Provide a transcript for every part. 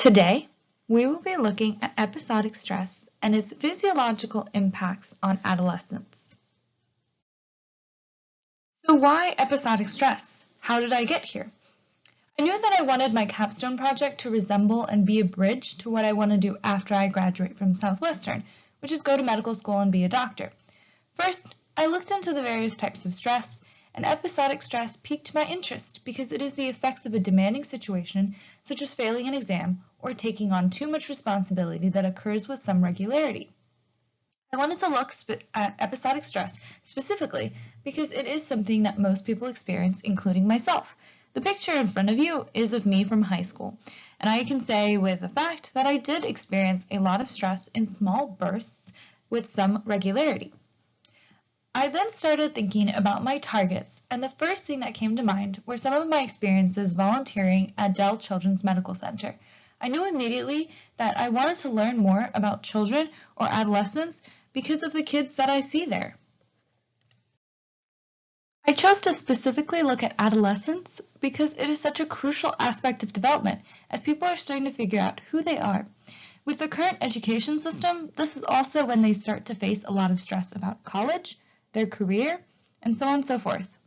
Today, we will be looking at episodic stress and its physiological impacts on adolescents. So why episodic stress? How did I get here? I knew that I wanted my capstone project to resemble and be a bridge to what I want to do after I graduate from Southwestern, which is go to medical school and be a doctor. First, I looked into the various types of stress, and episodic stress piqued my interest because it is the effects of a demanding situation, such as failing an exam or taking on too much responsibility that occurs with some regularity. I wanted to look at episodic stress specifically because it is something that most people experience, including myself. The picture in front of you is of me from high school, and I can say with a fact that I did experience a lot of stress in small bursts with some regularity. I then started thinking about my targets, and the first thing that came to mind were some of my experiences volunteering at Dell Children's Medical Center. I knew immediately that I wanted to learn more about children or adolescents because of the kids that I see there. I chose to specifically look at adolescents because it is such a crucial aspect of development as people are starting to figure out who they are. With the current education system, this is also when they start to face a lot of stress about college, their career, and so on and so forth.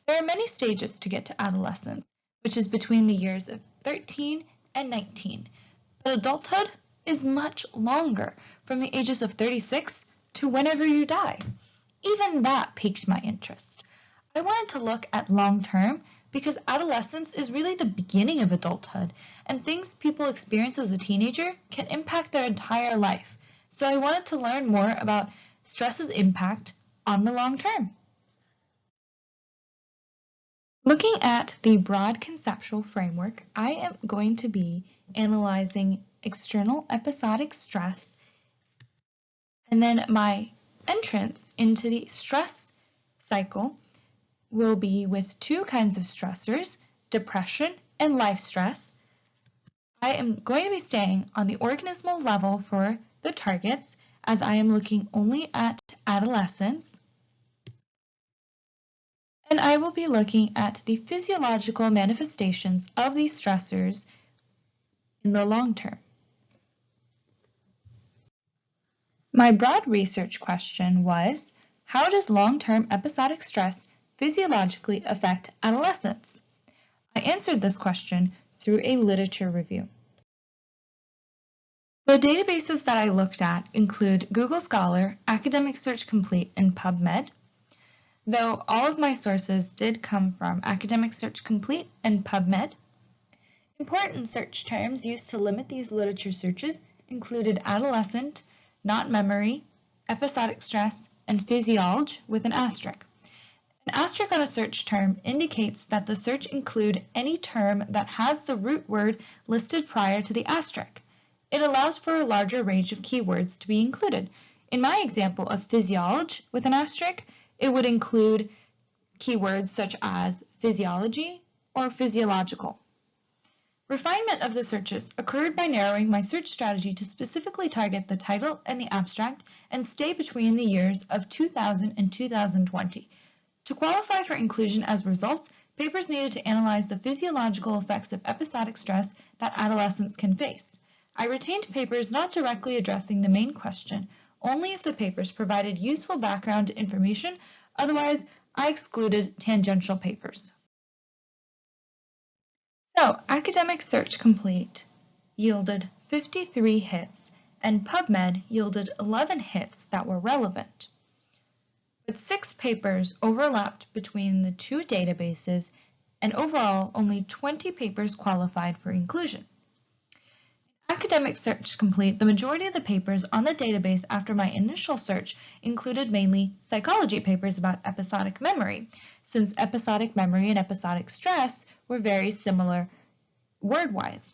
There are many stages to get to adolescence, which is between the years of 13 and 19. But adulthood is much longer, from the ages of 36 to whenever you die. Even that piqued my interest. I wanted to look at long term because adolescence is really the beginning of adulthood, and things people experience as a teenager can impact their entire life. So I wanted to learn more about stress's impact on the long term. Looking at the broad conceptual framework, I am going to be analyzing external episodic stress, and then my entrance into the stress cycle will be with two kinds of stressors, depression and life stress. I am going to be staying on the organismal level for the targets as I am looking only at adolescents. And I will be looking at the physiological manifestations of these stressors in the long term. My broad research question was, how does long-term episodic stress physiologically affect adolescents? I answered this question through a literature review. The databases that I looked at include Google Scholar, Academic Search Complete, and PubMed. Though all of my sources did come from Academic Search Complete and PubMed. Important search terms used to limit these literature searches included adolescent, not memory, episodic stress, and physiology with an asterisk. An asterisk on a search term indicates that the search include any term that has the root word listed prior to the asterisk. It allows for a larger range of keywords to be included. In my example of physiology with an asterisk, it would include keywords such as physiology or physiological. Refinement of the searches occurred by narrowing my search strategy to specifically target the title and the abstract and stay between the years of 2000 and 2020. To qualify for inclusion as results, papers needed to analyze the physiological effects of episodic stress that adolescents can face. I retained papers not directly addressing the main question, only if the papers provided useful background information, otherwise I excluded tangential papers. So, Academic Search Complete yielded 53 hits, and PubMed yielded 11 hits that were relevant. But 6 papers overlapped between the two databases, and overall only 20 papers qualified for inclusion. Academic Search Complete, the majority of the papers on the database after my initial search included mainly psychology papers about episodic memory, since episodic memory and episodic stress were very similar word-wise.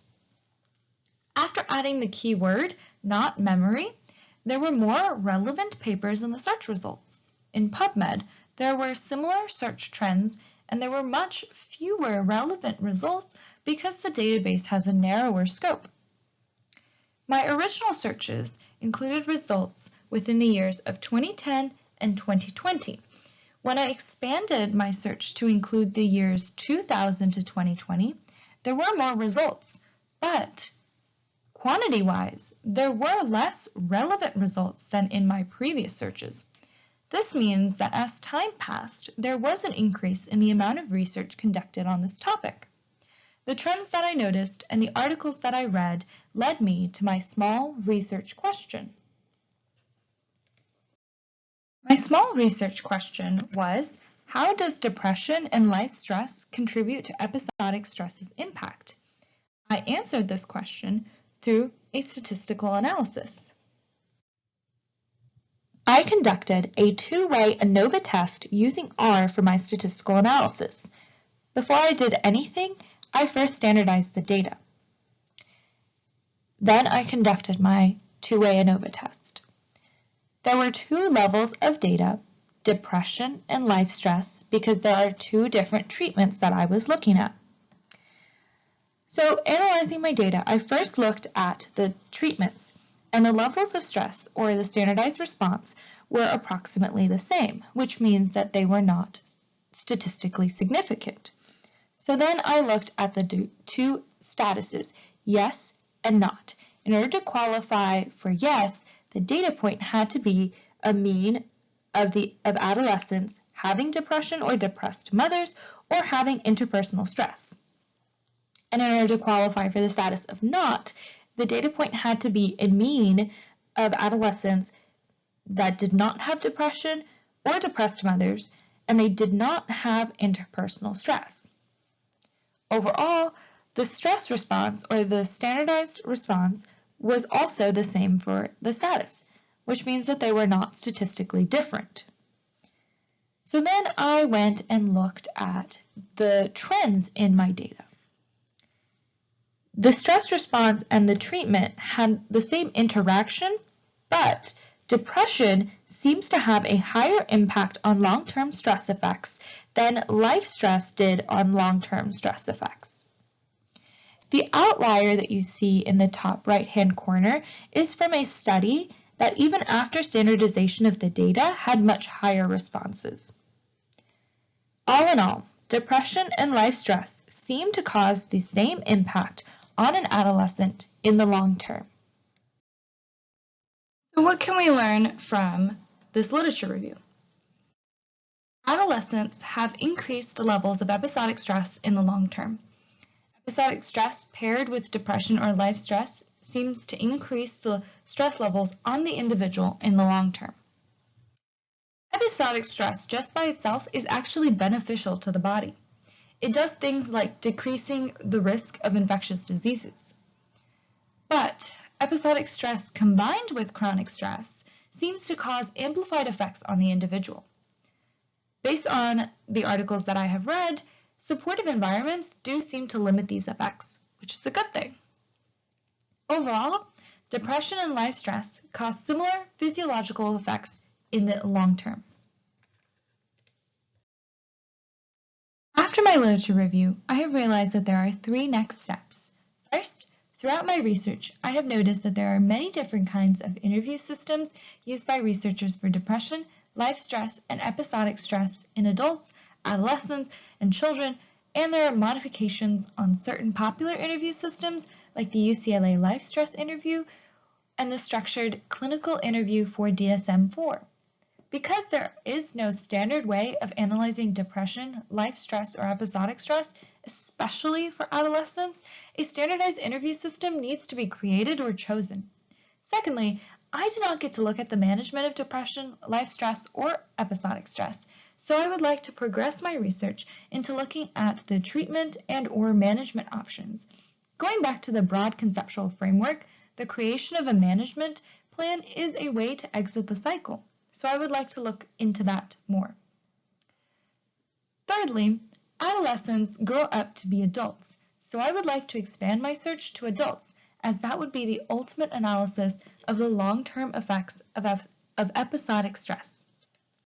After adding the keyword, not memory, there were more relevant papers in the search results. In PubMed, there were similar search trends and there were much fewer relevant results because the database has a narrower scope. My original searches included results within the years of 2010 and 2020. When I expanded my search to include the years 2000 to 2020, there were more results, but Quantity-wise, there were less relevant results than in my previous searches. This means that as time passed, there was an increase in the amount of research conducted on this topic. The trends that I noticed and the articles that I read led me to my small research question. My small research question was, how does depression and life stress contribute to episodic stress's impact? I answered this question through a statistical analysis. I conducted a two-way ANOVA test using R for my statistical analysis. Before I did anything, I first standardized the data. Then I conducted my two-way ANOVA test. There were two levels of data, depression and life stress, because there are two different treatments that I was looking at. So analyzing my data, I first looked at the treatments, and the levels of stress, or the standardized response, were approximately the same, which means that they were not statistically significant. So then I looked at the two statuses, yes and not. In order to qualify for yes, the data point had to be a mean of adolescents having depression or depressed mothers or having interpersonal stress. And in order to qualify for the status of not, the data point had to be a mean of adolescents that did not have depression or depressed mothers, and they did not have interpersonal stress. Overall, the stress response, or the standardized response, was also the same for the status, which means that they were not statistically different. So then I went and looked at the trends in my data. The stress response and the treatment had the same interaction, but depression seems to have a higher impact on long-term stress effects than life stress did on long-term stress effects. The outlier that you see in the top right-hand corner is from a study that even after standardization of the data had much higher responses. All in all, depression and life stress seem to cause the same impact on an adolescent in the long term. So what can we learn from this literature review? Adolescents have increased levels of episodic stress in the long term. Episodic stress paired with depression or life stress seems to increase the stress levels on the individual in the long term. Episodic stress just by itself is actually beneficial to the body. It does things like decreasing the risk of infectious diseases. But episodic stress combined with chronic stress seems to cause amplified effects on the individual. Based on the articles that I have read, supportive environments do seem to limit these effects, which is a good thing. Overall, depression and life stress cause similar physiological effects in the long term. After my literature review, I have realized that there are 3 next steps. First, throughout my research, I have noticed that there are many different kinds of interview systems used by researchers for depression, life stress, and episodic stress in adults, adolescents, and children, and there are modifications on certain popular interview systems like the UCLA Life Stress Interview and the structured clinical interview for DSM-4. Because there is no standard way of analyzing depression, life stress, or episodic stress, especially for adolescents, a standardized interview system needs to be created or chosen. Secondly, I did not get to look at the management of depression, life stress, or episodic stress, so I would like to progress my research into looking at the treatment and/or management options. Going back to the broad conceptual framework, the creation of a management plan is a way to exit the cycle, so I would like to look into that more. Thirdly, adolescents grow up to be adults, so I would like to expand my search to adults, as that would be the ultimate analysis of the long-term effects of episodic stress.